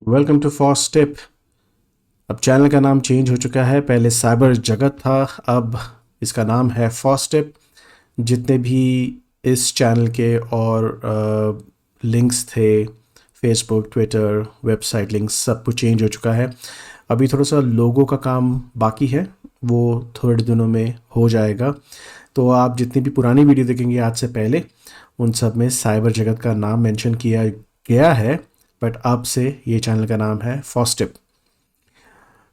Welcome to fast tip. अब channel का नाम चेंज हो चुका है, पहले साइबर जगत था, अब इसका नाम है फॉस्ट टिप। जितने भी इस चैनल के और लिंक्स थे, फेसबुक, ट्विटर, वेबसाइट लिंक्स, सब कुछ चेंज हो चुका है। अभी थोड़ा सा लोगों का काम बाकी है, वो थोड़े दिनों में हो जाएगा। तो आप जितनी भी पुरानी वीडियो देखेंगे आज से पहले, उन सब में साइबर जगत का नाम मेंशन किया गया है, बट अब से ये चैनल का नाम है फॉस्ट टिप।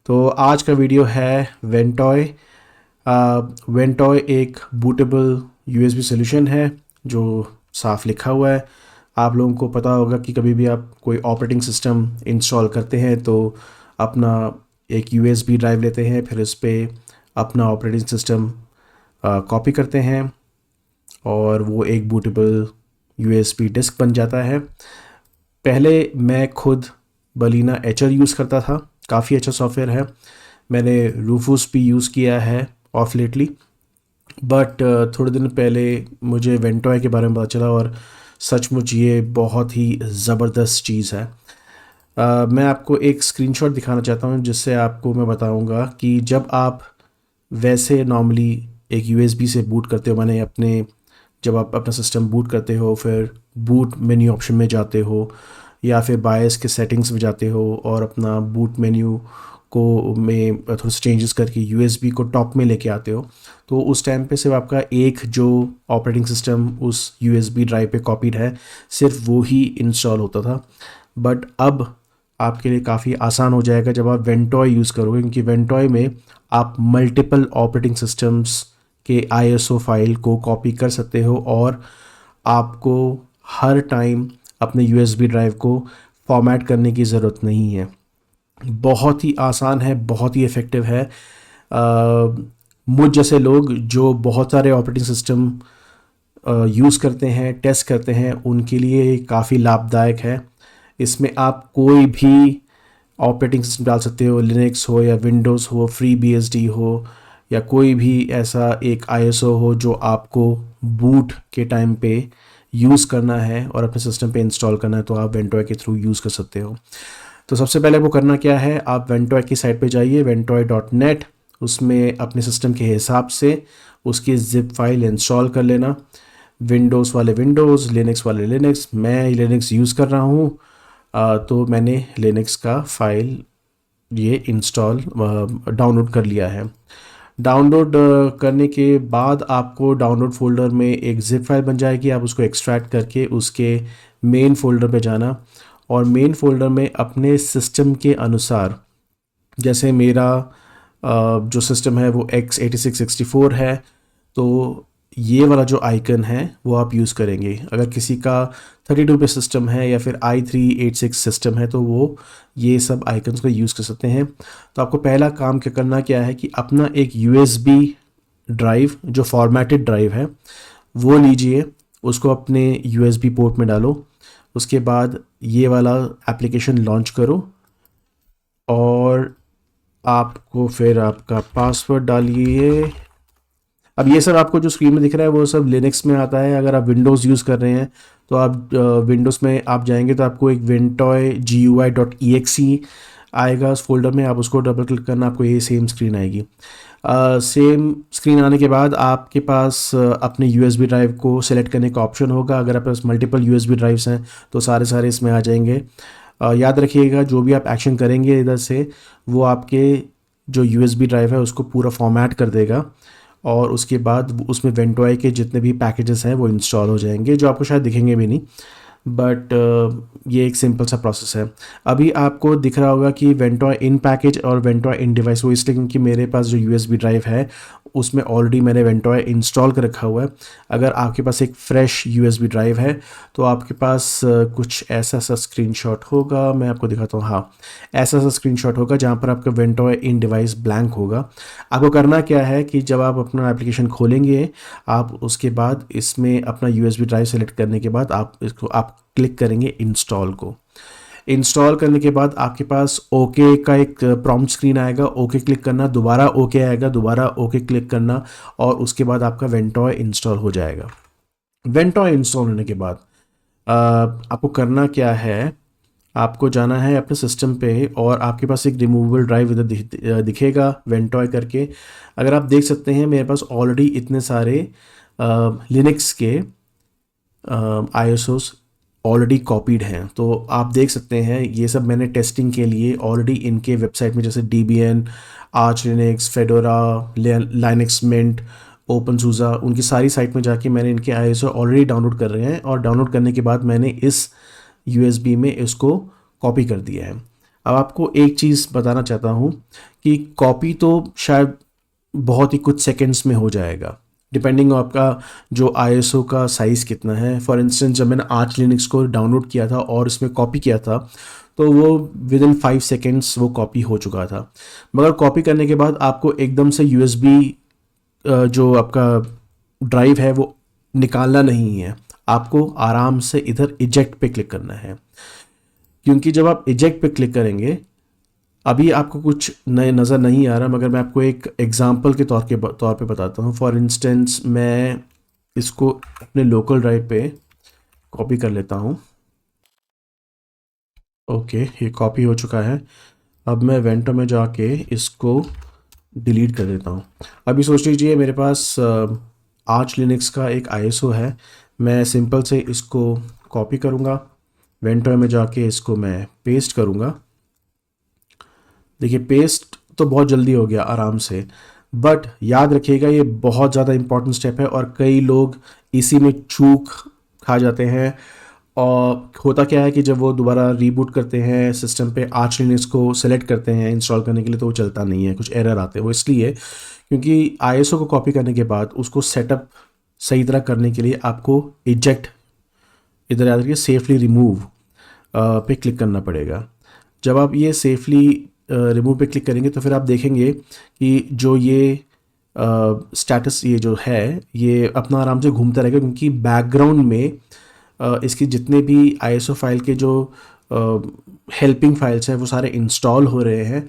तो आज का वीडियो है वेंटॉय। वेंटॉय एक बूटेबल यूएसबी सोल्यूशन है जो साफ लिखा हुआ है। आप लोगों को पता होगा कि कभी भी आप कोई ऑपरेटिंग सिस्टम इंस्टॉल करते हैं तो अपना एक यूएसबी ड्राइव लेते हैं, फिर उस पर अपना ऑपरेटिंग सिस्टम कॉपी करते हैं और वो एक बूटेबल यूएसबी डिस्क बन जाता है। पहले मैं खुद बलीना एचर यूज़ करता था, काफ़ी अच्छा सॉफ्टवेयर है। मैंने रूफूस भी यूज़ किया है ऑफ लेटली, बट थोड़े दिन पहले मुझे वेंटॉय के बारे में पता चला और सचमुच ये बहुत ही ज़बरदस्त चीज़ है। मैं आपको एक स्क्रीनशॉट दिखाना चाहता हूँ जिससे आपको मैं बताऊँगा कि जब आप वैसे नॉर्मली एक यूएसबी से बूट करते हो, माने जब आप अपना सिस्टम बूट करते हो, फिर बूट मेन्यू ऑप्शन में जाते हो या फिर बायस के सेटिंग्स में जाते हो और अपना बूट मेन्यू को में थोड़ा सा चेंजेस करके यूएसबी को टॉप में लेके आते हो, तो उस टाइम पे सिर्फ आपका एक जो ऑपरेटिंग सिस्टम उस यूएसबी ड्राइव पे कॉपीड है, सिर्फ वो ही इंस्टॉल होता था। बट अब आपके लिए काफ़ी आसान हो जाएगा जब आप वेंटॉय यूज़ करोगे, क्योंकि वेंटॉय में आप मल्टीपल ऑपरेटिंग सिस्टम्स के आईएसओ फाइल को कॉपी कर सकते हो और आपको हर टाइम अपने यूएसबी ड्राइव को फॉर्मेट करने की ज़रूरत नहीं है। बहुत ही आसान है, बहुत ही इफ़ेक्टिव है। मुझ जैसे लोग जो बहुत सारे ऑपरेटिंग सिस्टम यूज़ करते हैं, टेस्ट करते हैं, उनके लिए काफ़ी लाभदायक है। इसमें आप कोई भी ऑपरेटिंग सिस्टम डाल सकते हो, लिनक्स हो या विंडोज़ हो, फ्री बीएसडी हो या कोई भी ऐसा एक आईएसओ हो जो आपको बूट के टाइम पे यूज़ करना है और अपने सिस्टम पे इंस्टॉल करना है, तो आप वेंटॉय के थ्रू यूज़ कर सकते हो। तो सबसे पहले वो करना क्या है, आप वेंटॉय की साइट पे जाइए, ventoy.net। उसमें अपने सिस्टम के हिसाब से उसकी जिप फाइल इंस्टॉल कर लेना। विंडोज़ वाले विंडोज़, लिनक्स वाले लिनक्स। मैं लिनक्स यूज़ कर रहा हूँ, तो मैंने लिनक्स का फाइल ये इंस्टॉल डाउनलोड कर लिया है। डाउनलोड करने के बाद आपको डाउनलोड फ़ोल्डर में एक ज़िप फाइल बन जाएगी, आप उसको एक्सट्रैक्ट करके उसके मेन फ़ोल्डर पे जाना और मेन फ़ोल्डर में अपने सिस्टम के अनुसार, जैसे मेरा जो सिस्टम है वो x86-64 है, तो ये वाला जो आइकन है वो आप यूज़ करेंगे। अगर किसी का 32 पे सिस्टम है या फिर i386 सिस्टम है तो वो ये सब आइकन्स को यूज़ कर सकते हैं। तो आपको पहला काम क्या करना क्या है कि अपना एक यूएसबी ड्राइव जो फॉर्मेटेड ड्राइव है वो लीजिए, उसको अपने यूएसबी पोर्ट में डालो। उसके बाद ये वाला एप्लीकेशन लॉन्च करो और आपको फिर आपका पासवर्ड डालिए। अब ये सब आपको जो स्क्रीन में दिख रहा है वो सब लिनक्स में आता है। अगर आप विंडोज़ यूज़ कर रहे हैं तो आप विंडोज़ में आप जाएंगे तो आपको एक विंटॉय GUI.exe आएगा उस फोल्डर में, आप उसको डबल क्लिक करना, आपको ये सेम स्क्रीन आएगी। सेम स्क्रीन आने के बाद आपके पास अपने यूएसबी ड्राइव को सिलेक्ट करने का ऑप्शन होगा। अगर आपके पास मल्टीपल यूएसबी ड्राइव्स हैं तो सारे सारे इसमें आ जाएंगे। याद रखिएगा जो भी आप एक्शन करेंगे इधर से, वो आपके जो यूएसबी ड्राइव है उसको पूरा फॉर्मेट कर देगा और उसके बाद उसमें वेंटॉय के जितने भी पैकेजेस हैं वो इंस्टॉल हो जाएंगे, जो आपको शायद दिखेंगे भी नहीं, बट ये एक सिंपल सा प्रोसेस है। अभी आपको दिख रहा होगा कि वेंटॉय इन पैकेज और वेंटॉय इन डिवाइस, वो इसलिए क्योंकि मेरे पास जो यूएसबी ड्राइव है उसमें ऑलरेडी मैंने वेंटॉय इंस्टॉल कर रखा हुआ है। अगर आपके पास एक फ्रेश यूएसबी ड्राइव है तो आपके पास कुछ ऐसा सा स्क्रीनशॉट होगा, मैं आपको दिखाता हूँ। हाँ, ऐसा सा स्क्रीनशॉट होगा जहाँ पर आपका वेंटॉय इन डिवाइस ब्लैंक होगा। आपको करना क्या है कि जब आप अपना एप्लीकेशन खोलेंगे, आप उसके बाद इसमें अपना यूएसबी ड्राइव सेलेक्ट करने के बाद आप इसको आप क्लिक करेंगे इंस्टॉल को। इंस्टॉल करने के बाद आपके पास ओके का एक प्रॉम्प्ट स्क्रीन आएगा, ओके क्लिक करना, दोबारा ओके आएगा, दोबारा ओके क्लिक करना और उसके बाद आपका वेंटॉय इंस्टॉल हो जाएगा। वेंटॉय इंस्टॉल होने के बाद आपको करना क्या है, आपको जाना है अपने सिस्टम पे और आपके पास एक रिमूवेबल ड्राइव इधर दिखेगा वेंटॉय करके। अगर आप देख सकते हैं मेरे पास ऑलरेडी इतने सारे लिनक्स के आईएसओस ऑलरेडी कॉपीड हैं। तो आप देख सकते हैं ये सब मैंने टेस्टिंग के लिए ऑलरेडी इनके वेबसाइट में जैसे Debian, Arch Linux, Fedora, Linux Mint, open SUSE, उनकी सारी साइट में जाके मैंने इनके आईएसओ ऑलरेडी डाउनलोड कर रहे हैं और डाउनलोड करने के बाद मैंने इस यूएसबी में इसको कॉपी कर दिया है। अब आपको एक चीज़ बताना चाहता हूँ कि कॉपी तो शायद बहुत ही कुछ सेकंड्स में हो जाएगा, डिपेंडिंग आपका जो आईएसओ का साइज़ कितना है। फॉर इंस्टेंस जब मैंने आर्च लिनक्स को डाउनलोड किया था और इसमें कॉपी किया था तो वो विद इन 5 सेकेंड्स वो कॉपी हो चुका था। मगर कॉपी करने के बाद आपको एकदम से यूएसबी जो आपका ड्राइव है वो निकालना नहीं है, आपको आराम से इधर इजेक्ट पे क्लिक करना है। क्योंकि जब आप इजेक्ट पे क्लिक करेंगे, अभी आपको कुछ नए नज़र नहीं आ रहा, मगर मैं आपको एक एग्जांपल के तौर पे बताता हूँ। फॉर इंस्टेंस मैं इसको अपने लोकल ड्राइव पे कॉपी कर लेता हूँ। ओके, ये कॉपी हो चुका है। अब मैं वेंटो में जाके इसको डिलीट कर देता हूँ। अभी सोच लीजिए मेरे पास आर्च लिनक्स का एक आईएसओ है, मैं सिंपल से इसको कॉपी करूँगा, वेंटो में जाके इसको मैं पेस्ट करूँगा। देखिए पेस्ट तो बहुत जल्दी हो गया आराम से, बट याद रखिएगा ये बहुत ज़्यादा इंपॉर्टेंट स्टेप है और कई लोग इसी में चूक खा जाते हैं। और होता क्या है कि जब वो दोबारा रीबूट करते हैं सिस्टम पे, आर्च लिनक्स को सेलेक्ट करते हैं इंस्टॉल करने के लिए, तो वो चलता नहीं है, कुछ एरर आते हैं। वो इसलिए क्योंकि आईएसओ को कॉपी करने के बाद उसको सेटअप सही तरह करने के लिए आपको इजेक्ट, इधर याद रखिए सेफली रिमूव पे क्लिक करना पड़ेगा। जब आप ये सेफली रिमूव पे क्लिक करेंगे तो फिर आप देखेंगे कि जो ये स्टेटस ये जो है ये अपना आराम से घूमता रहेगा, क्योंकि बैकग्राउंड में इसकी जितने भी आईएसओ फाइल के जो हेल्पिंग फाइल्स हैं वो सारे इंस्टॉल हो रहे हैं।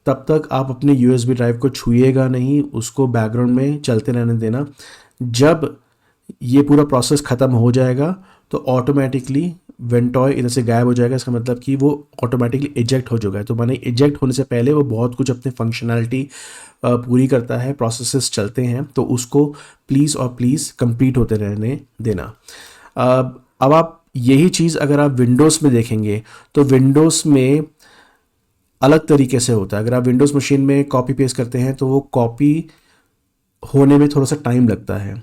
तब तक आप अपने यूएसबी ड्राइव को छूइएगा नहीं, उसको बैकग्राउंड में चलते रहने देना। जब ये पूरा प्रोसेस ख़त्म हो जाएगा तो ऑटोमेटिकली वेंटॉय इधर से गायब हो जाएगा। इसका मतलब कि वो ऑटोमेटिकली इजेक्ट हो चुका है। तो माने इजेक्ट होने से पहले वो बहुत कुछ अपने फंक्शनैलिटी पूरी करता है, प्रोसेसेस चलते हैं, तो उसको प्लीज़ और प्लीज़ कंप्लीट होते रहने देना। अब आप यही चीज़ अगर आप विंडोज़ में देखेंगे तो विंडोज़ में अलग तरीके से होता है। अगर आप विंडोज़ मशीन में कॉपी पेस्ट करते हैं तो वो कॉपी होने में थोड़ा सा टाइम लगता है।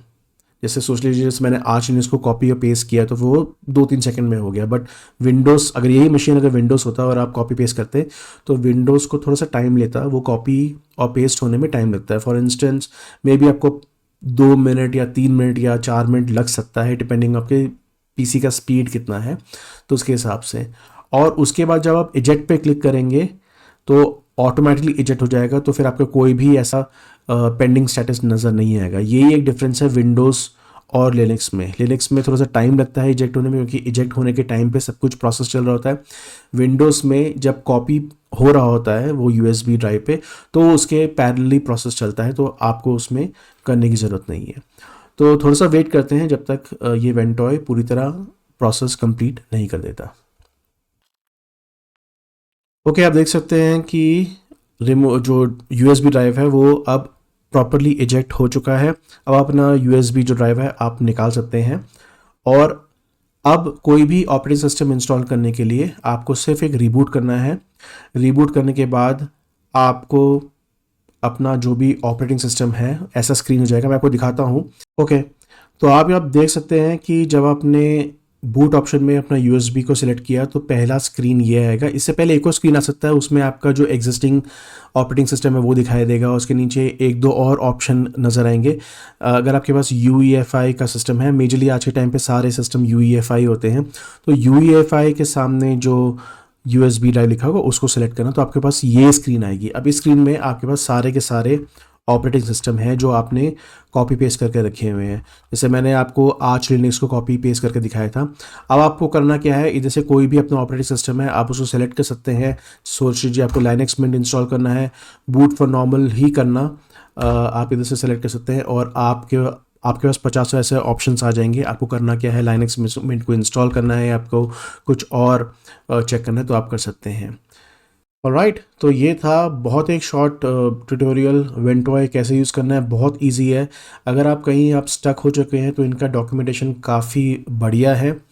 जैसे सोच लीजिए जैसे मैंने आर्च लिनक्स को कॉपी और पेस्ट किया तो वो 2-3 सेकंड में हो गया। बट विंडोज़, अगर यही मशीन अगर विंडोज़ होता और आप कॉपी पेस्ट करते तो विंडोज़ को थोड़ा सा टाइम लेता, वो कॉपी और पेस्ट होने में टाइम लगता है। फॉर इंस्टेंस मे बी आपको 2 मिनट या 3 मिनट या 4 मिनट लग सकता है, डिपेंडिंग आपके पीसी का स्पीड कितना है तो उसके हिसाब से। और उसके बाद जब आप इजेक्ट पे क्लिक करेंगे तो ऑटोमेटिकली इजेक्ट हो जाएगा, तो फिर आपका कोई भी ऐसा पेंडिंग स्टेटस नज़र नहीं आएगा। यही एक डिफरेंस है विंडोज़ और लिनक्स में। लिनक्स में थोड़ा सा टाइम लगता है इजेक्ट होने में, क्योंकि इजेक्ट होने के टाइम पे सब कुछ प्रोसेस चल रहा होता है। विंडोज़ में जब कॉपी हो रहा होता है वो यूएसबी ड्राइव पे, तो उसके पैरेलली प्रोसेस चलता है, तो आपको उसमें करने की ज़रूरत नहीं है। तो थोड़ा सा वेट करते हैं जब तक ये वेंटॉय पूरी तरह प्रोसेस कंप्लीट नहीं कर देता। ओके, आप देख सकते हैं कि जो यूएसबी ड्राइव है वो अब प्रॉपरली इजेक्ट हो चुका है। अब अपना यूएसबी जो ड्राइव है आप निकाल सकते हैं। और अब कोई भी ऑपरेटिंग सिस्टम इंस्टॉल करने के लिए आपको सिर्फ एक रीबूट करना है। रीबूट करने के बाद आपको अपना जो भी ऑपरेटिंग सिस्टम है ऐसा स्क्रीन हो जाएगा। मैं आपको दिखाता हूँ। ओके, तो आप देख सकते हैं कि जब आपने बूट ऑप्शन में अपना यूएसबी को सिलेक्ट किया तो पहला स्क्रीन ये आएगा। इससे पहले एक और स्क्रीन आ सकता है, उसमें आपका जो एग्जिस्टिंग ऑपरेटिंग सिस्टम है वो दिखाई देगा। उसके नीचे 1-2 और ऑप्शन नज़र आएंगे। अगर आपके पास UEFI का सिस्टम है, मेजरली आज के टाइम पे सारे सिस्टम UEFI होते हैं, तो UEFI के सामने जो USB ड्राइव लिखा होगा उसको सेलेक्ट करना, तो आपके पास ये स्क्रीन आएगी। अब इस स्क्रीन में आपके पास सारे के सारे ऑपरेटिंग सिस्टम है जो आपने कॉपी पेस्ट करके रखे हुए हैं। जैसे मैंने आपको आर्च लिनक्स को कॉपी पेस्ट करके दिखाया था। अब आपको करना क्या है, इधर से कोई भी अपना ऑपरेटिंग सिस्टम है आप उसको सेलेक्ट कर सकते हैं। सोच लीजिए आपको लाइनक्स मिंट इंस्टॉल करना है, बूट फॉर नॉर्मल ही करना, आप इधर से सेलेक्ट कर सकते हैं और आपके आपके पास 50 ऐसे ऑप्शंस आ जाएंगे। आपको करना क्या है, लाइनक्स मिंट को इंस्टॉल करना है, आपको कुछ और चेक करना है तो आप कर सकते हैं। ऑलराइट, तो ये था बहुत एक शॉर्ट ट्यूटोरियल वेंटॉय कैसे यूज़ करना है। बहुत इजी है। अगर आप कहीं आप स्टक हो चुके हैं तो इनका डॉक्यूमेंटेशन काफ़ी बढ़िया है।